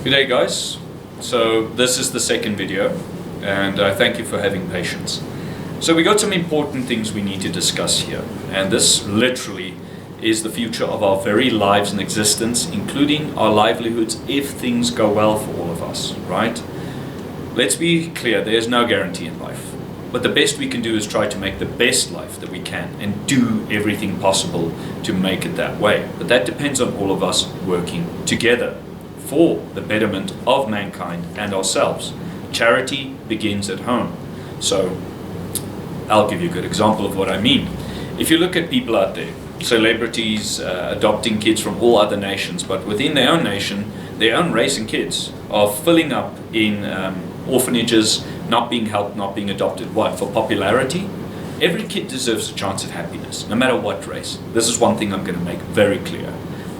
Good day, guys. So this is the second video, and I thank you for having patience. So we got some important things we need to discuss here, and this literally is the future of our very lives and existence, including our livelihoods if things go well for all of us, right? Let's be clear, there's no guarantee in life. But the best we can do is try to make the best life that we can and do everything possible to make it that way. But that depends on all of us working together for the betterment of mankind and ourselves. Charity begins at home. So I'll give you a good example of what I mean. If you look at people out there, celebrities adopting kids from all other nations, but within their own nation, their own race and kids are filling up in orphanages, not being helped, not being adopted. What? For popularity? Every kid deserves a chance at happiness, no matter what race. This is one thing I'm going to make very clear.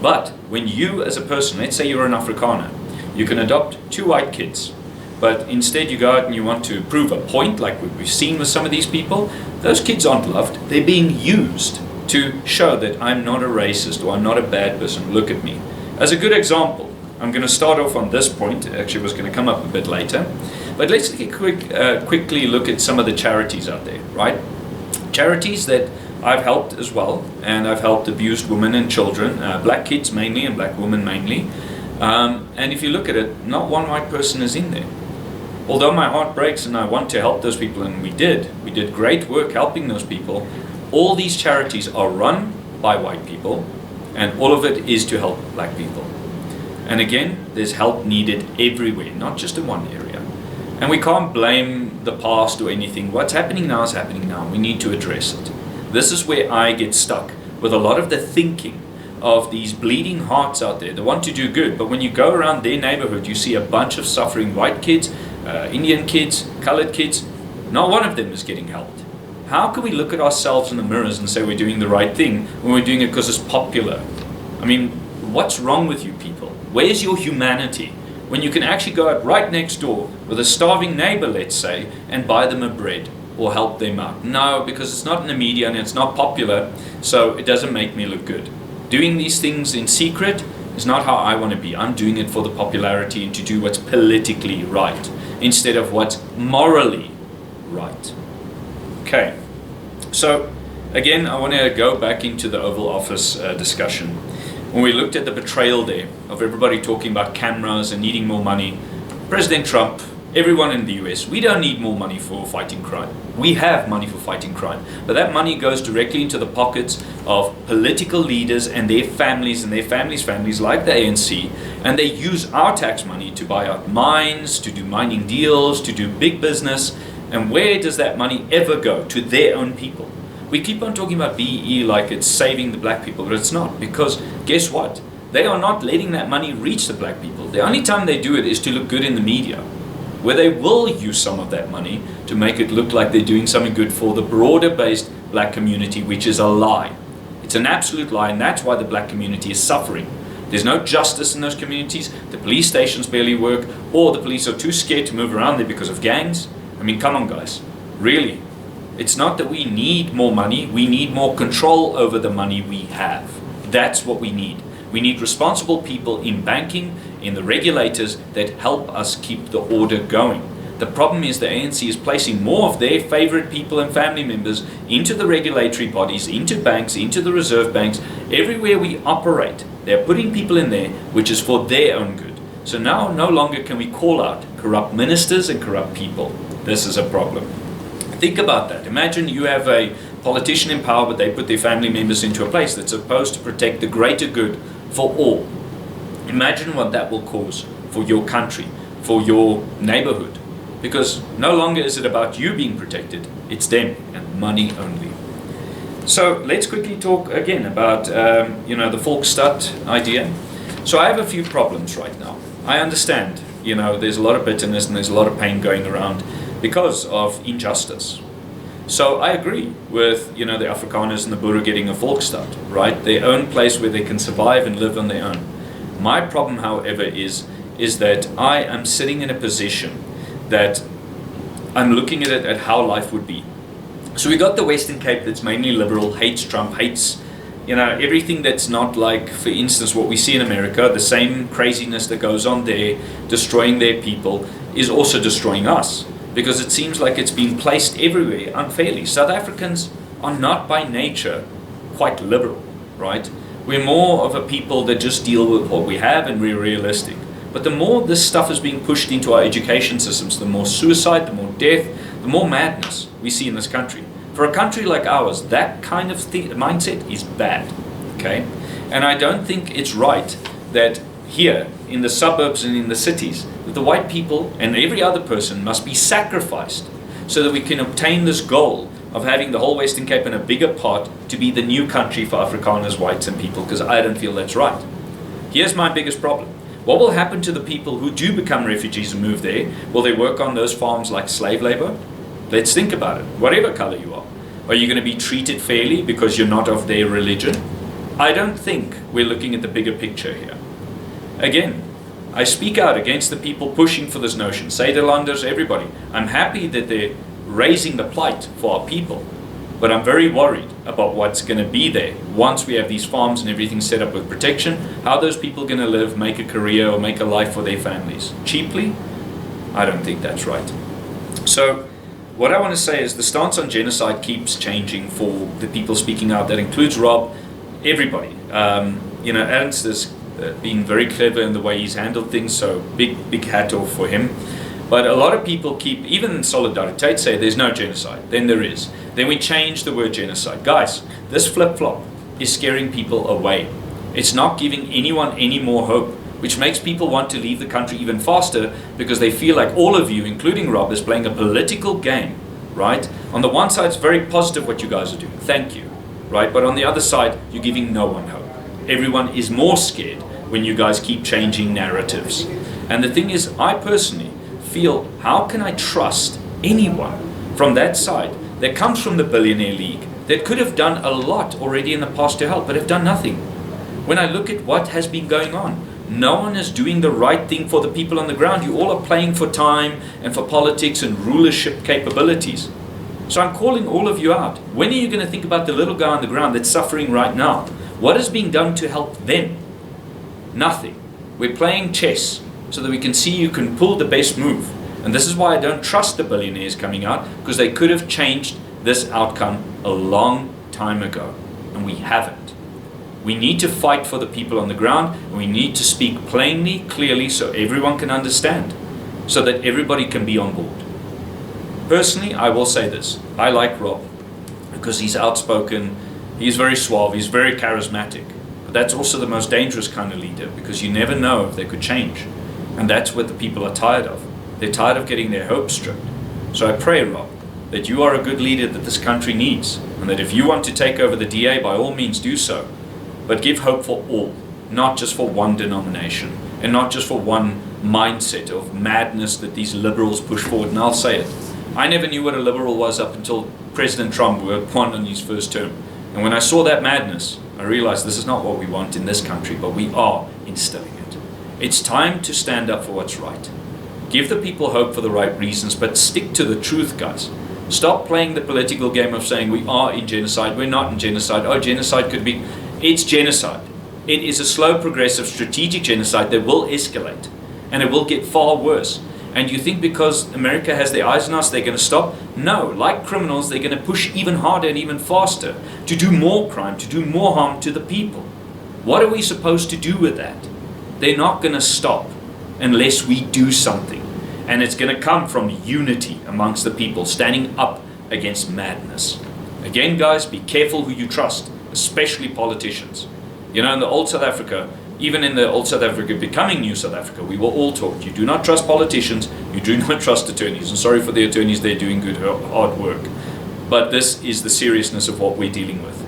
But when you as a person, let's say you're an Afrikaner, you can adopt 2 white kids, but instead you go out and you want to prove a point, like we've seen with some of these people, those kids aren't loved. They're being used to show that I'm not a racist or I'm not a bad person. Look at me. As a good example, I'm going to start off on this point. Actually, it was going to come up a bit later. But let's quickly look at some of the charities out there, right? Charities that I've helped as well, and I've helped abused women and children, black kids mainly and black women mainly. And if you look at it, not one white person is in there. Although my heart breaks and I want to help those people, and we did great work helping those people, all these charities are run by white people, and all of it is to help black people. And again, there's help needed everywhere, not just in one area. And we can't blame the past or anything. What's happening now is happening now. We need to address it. This is where I get stuck with a lot of the thinking of these bleeding hearts out there. They want to do good, but when you go around their neighborhood, you see a bunch of suffering white kids, Indian kids, colored kids. Not one of them is getting helped. How can we look at ourselves in the mirrors and say we're doing the right thing when we're doing it because it's popular? I mean, what's wrong with you people? Where's your humanity? When you can actually go out right next door with a starving neighbor, let's say, and buy them a bread or help them out. No, because it's not in the media and it's not popular, so it doesn't make me look good. Doing these things in secret is not how I want to be. I'm doing it for the popularity and to do what's politically right instead of what's morally right. Okay, so again, I want to go back into the Oval Office discussion. When we looked at the betrayal there of everybody talking about cameras and needing more money, President Trump, everyone in the US, we don't need more money for fighting crime. We have money for fighting crime, but that money goes directly into the pockets of political leaders and their families families like the ANC, and they use our tax money to buy out mines, to do mining deals, to do big business. And where does that money ever go? To their own people. We keep on talking about BEE like it's saving the black people, but it's not, because guess what? They are not letting that money reach the black people. The only time they do it is to look good in the media, where they will use some of that money to make it look like they're doing something good for the broader based black community, which is a lie. It's an absolute lie, and that's why the black community is suffering. There's no justice in those communities. The police stations barely work, or the police are too scared to move around there because of gangs. I mean, come on guys, really. It's not that we need more money, we need more control over the money we have. That's what we need. We need responsible people in banking, in the regulators that help us keep the order going. The problem is the ANC is placing more of their favorite people and family members into the regulatory bodies, into banks, into the reserve banks. Everywhere we operate, they're putting people in there which is for their own good. So now no longer can we call out corrupt ministers and corrupt people. This is a problem. Think about that. Imagine you have a politician in power, but they put their family members into a place that's supposed to protect the greater good for all. Imagine what that will cause for your country, for your neighborhood. Because no longer is it about you being protected, it's them and money only. So let's quickly talk again about the Volkstaat idea. So I have a few problems right now. I understand, there's a lot of bitterness and there's a lot of pain going around because of injustice. So I agree with the Afrikaners and the Boere getting a Volkstaat, right? Their own place where they can survive and live on their own. My problem, however, is that I am sitting in a position that I'm looking at it at how life would be. So we got the Western Cape that's mainly liberal, hates Trump, hates You know, everything that's not like, for instance, what we see in America, the same craziness that goes on there, destroying their people, is also destroying us. Because it seems like it's being placed everywhere unfairly. South Africans are not by nature quite liberal, right? We're more of a people that just deal with what we have and we're realistic. But the more this stuff is being pushed into our education systems, the more suicide, the more death, the more madness we see in this country. For a country like ours, that kind of mindset is bad, okay? And I don't think it's right that here, in the suburbs and in the cities, that the white people and every other person must be sacrificed so that we can obtain this goal of having the whole Western Cape and a bigger part to be the new country for Afrikaners, whites and people, because I don't feel that's right. Here's my biggest problem. What will happen to the people who do become refugees and move there? Will they work on those farms like slave labor? Let's think about it, whatever color you are. Are you going to be treated fairly because you're not of their religion? I don't think we're looking at the bigger picture here. Again, I speak out against the people pushing for this notion. Nederlanders, everybody. I'm happy that they're raising the plight for our people, but I'm very worried about what's going to be there once we have these farms and everything set up with protection. How are those people going to live, make a career, or make a life for their families? Cheaply? I don't think that's right. So, what I want to say is the stance on genocide keeps changing for the people speaking out. That includes Rob, everybody. You know, Amidst has been very clever in the way he's handled things, so big hat off for him. But a lot of people keep, even in Solidariteit, say there's no genocide. Then there is. Then we change the word genocide. Guys, this flip-flop is scaring people away. It's not giving anyone any more hope, which makes people want to leave the country even faster because they feel like all of you, including Rob, is playing a political game, right? On the one side, it's very positive what you guys are doing. Thank you, right? But on the other side, you're giving no one hope. Everyone is more scared when you guys keep changing narratives. And the thing is, I personally feel, how can I trust anyone from that side that comes from the billionaire league that could have done a lot already in the past to help, but have done nothing? When I look at what has been going on, no one is doing the right thing for the people on the ground. You all are playing for time and for politics and rulership capabilities. So I'm calling all of you out. When are you going to think about the little guy on the ground that's suffering right now? What is being done to help them? Nothing. We're playing chess so that we can see you can pull the best move. And this is why I don't trust the billionaires coming out, because they could have changed this outcome a long time ago, and we haven't. We need to fight for the people on the ground, and we need to speak plainly, clearly, so everyone can understand, so that everybody can be on board. Personally, I will say this. I like Rob, because he's outspoken, he's very suave, he's very charismatic. But that's also the most dangerous kind of leader, because you never know if they could change. And that's what the people are tired of. They're tired of getting their hopes stripped. So I pray, Rob, that you are a good leader that this country needs, and that if you want to take over the DA, by all means do so. But give hope for all, not just for one denomination, and not just for one mindset of madness that these liberals push forward. And I'll say it. I never knew what a liberal was up until President Trump won on his first term. And when I saw that madness, I realized this is not what we want in this country, but we are instilling it. It's time to stand up for what's right. Give the people hope for the right reasons, but stick to the truth, guys. Stop playing the political game of saying we are in genocide, we're not in genocide, oh, genocide could be. It's genocide. It is a slow, progressive, strategic genocide that will escalate, and it will get far worse. And you think because America has their eyes on us, they're going to stop? No, like criminals, they're going to push even harder and even faster to do more crime, to do more harm to the people. What are we supposed to do with that? They're not going to stop unless we do something. And it's going to come from unity amongst the people, standing up against madness. Again, guys, be careful who you trust, especially politicians. You know, in the old South Africa, even in the old South Africa becoming new South Africa, we were all taught, you do not trust politicians, you do not trust attorneys. And sorry for the attorneys, they're doing good, hard work. But this is the seriousness of what we're dealing with.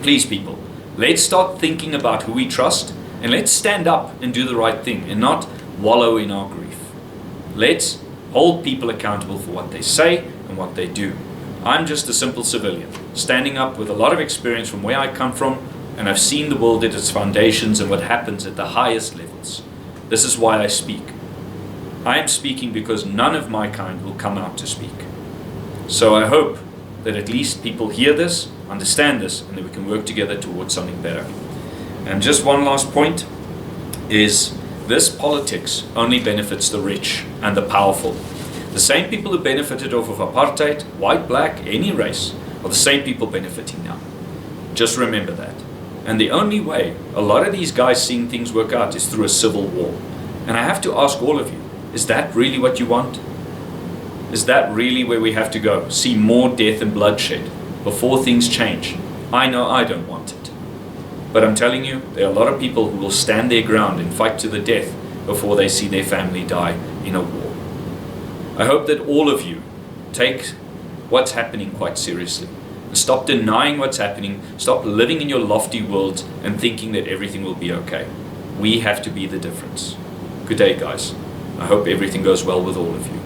Please, people, let's start thinking about who we trust, and let's stand up and do the right thing, and not wallow in our grief. Let's hold people accountable for what they say and what they do. I'm just a simple civilian, standing up with a lot of experience from where I come from, and I've seen the world at its foundations and what happens at the highest levels. This is why I speak. I am speaking because none of my kind will come out to speak. So I hope that at least people hear this understand this, and then we can work together towards something better. And just one last point is this politics only benefits the rich and the powerful. The same people who benefited off of apartheid, white, black, any race, are the same people benefiting now. Just remember that. And the only way a lot of these guys seeing things work out is through a civil war. And I have to ask all of you, is that really what you want? Is that really where we have to go? See more death and bloodshed before things change? I know I don't want it. But I'm telling you, there are a lot of people who will stand their ground and fight to the death before they see their family die in a war. I hope that all of you take what's happening quite seriously. And stop denying what's happening. Stop living in your lofty world and thinking that everything will be okay. We have to be the difference. Good day, guys. I hope everything goes well with all of you.